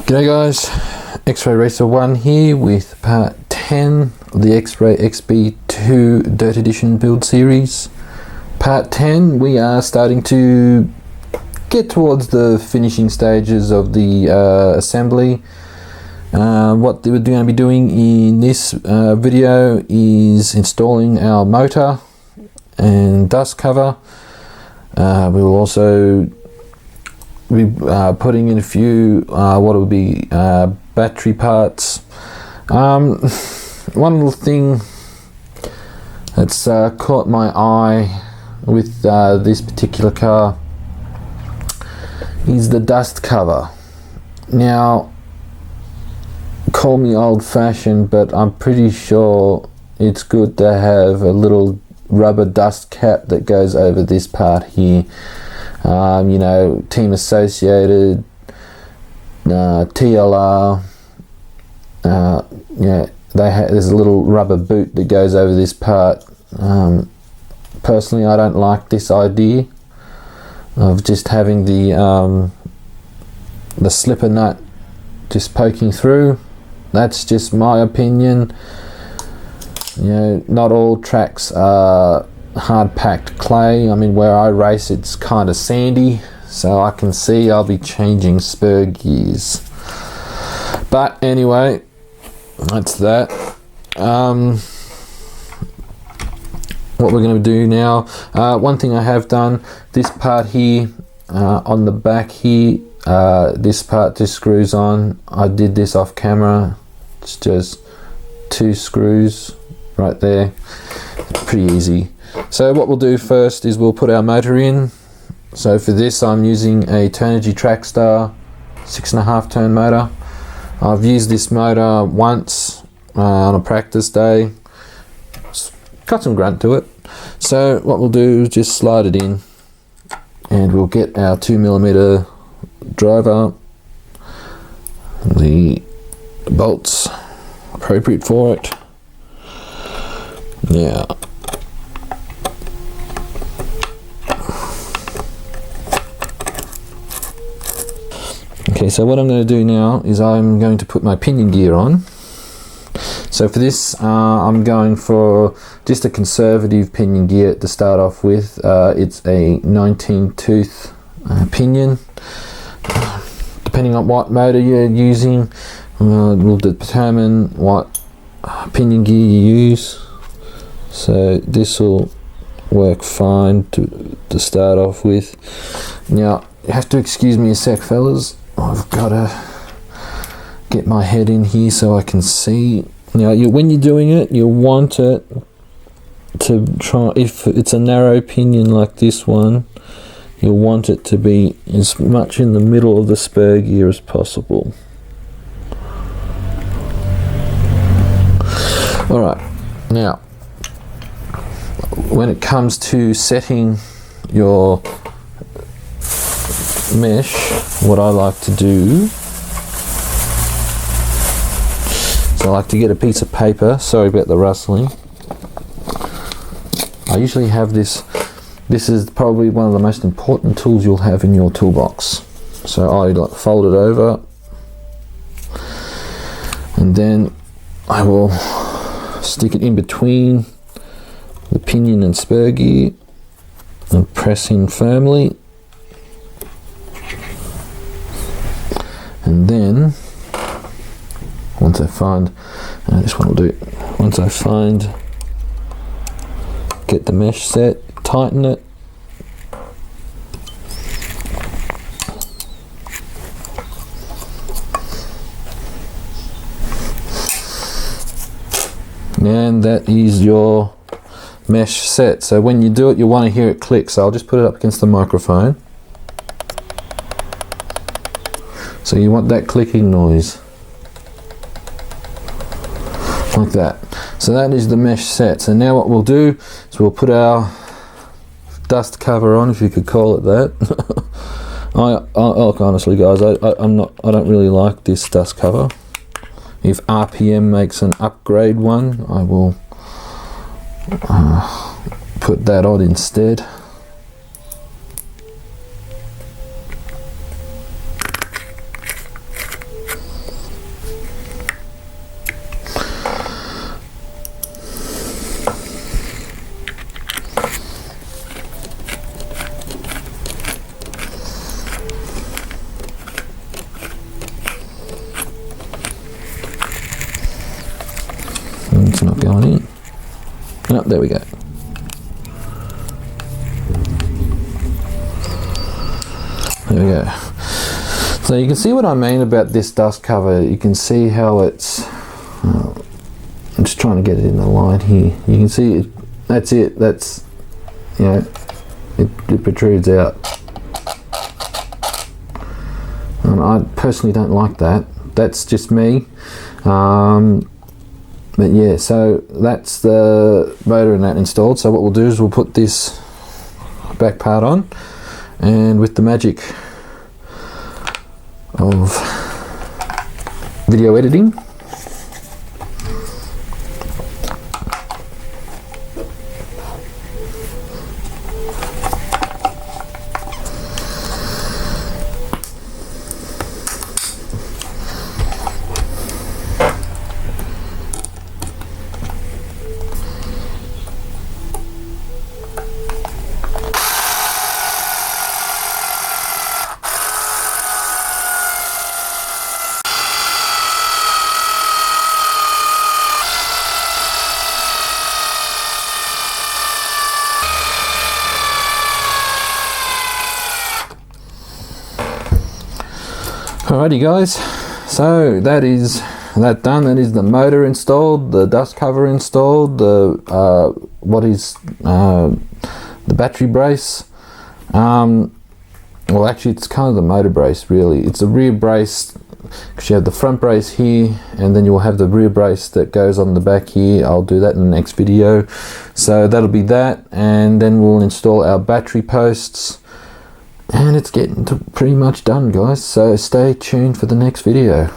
G'day guys, Xray Racer 1 here with part 10 of the Xray XB2 Dirt Edition build series. Part 10, we are starting to get towards the finishing stages of the assembly. What we're going to be doing in this video is installing our motor and dust cover. We will also be putting in a few what will be battery parts. One little thing that's caught my eye with this particular car is the dust cover. Now, call me old-fashioned, but I'm pretty sure it's good to have a little rubber dust cap that goes over this part here. You know, Team Associated, TLR, yeah, there's a little rubber boot that goes over this part. Personally, I don't like this idea of just having the slipper nut just poking through. That's just my opinion. You know, not all tracks are hard packed clay. I mean, where I race it's kind of sandy, so I can see I'll be changing spur gears. But anyway, that's that. What we're going to do now, one thing I have done, this part here on the back here, this part just screws on. I did this off camera. It's just 2 screws right there. Pretty easy. So what we'll do first is we'll put our motor in. So for this I'm using a Turnigy Trackstar 6.5 turn motor. I've used this motor once on a practice day. It's got some grunt to it. So what we'll do is just slide it in and we'll get our 2mm driver, the bolts appropriate for it. Now, okay, so what I'm going to do now is I'm going to put my pinion gear on. So for this I'm going for just a conservative pinion gear to start off with. It's a 19 tooth pinion. Depending on what motor you're using will determine what pinion gear you use. So this will work fine to start off with. Now you have to excuse me a sec, fellas. I've got to get my head in here so I can see. Now when you're doing it, you want it to try, if it's a narrow pinion like this one, you'll want it to be as much in the middle of the spur gear as possible. Alright, now when it comes to setting your mesh, what I like to do is I like to get a piece of paper. Sorry about the rustling. I usually have this. This is probably one of the most important tools you'll have in your toolbox. So I like fold it over and then I will stick it in between the pinion and spur gear and press in firmly. And then once I find, this one will do it. Once I find, get the mesh set, tighten it. And that is your mesh set. So when you do it, you want to hear it click. So I'll just put it up against the microphone. So you want that clicking noise. Like that. So that is the mesh set. So now what we'll do is we'll put our dust cover on, if you could call it that. Honestly guys, I don't really like this dust cover. If RPM makes an upgrade one, I will put that on instead. Oh, there we go. There we go. So you can see what I mean about this dust cover. You can see how it's, I'm just trying to get it in the light here. You can see it, that's it, that's, you know, it protrudes out. And I personally don't like that. That's just me. But yeah, so that's the motor and that installed. So what we'll do is we'll put this back part on, and with the magic of video editing, alrighty guys, so that is that done. That is the motor installed, the dust cover installed, the the battery brace. Well, actually it's kind of the motor brace really. It's a rear brace, because you have the front brace here and then you'll have the rear brace that goes on the back here. I'll do that in the next video. So that'll be that, and then we'll install our battery posts. And it's getting pretty much done guys, so stay tuned for the next video.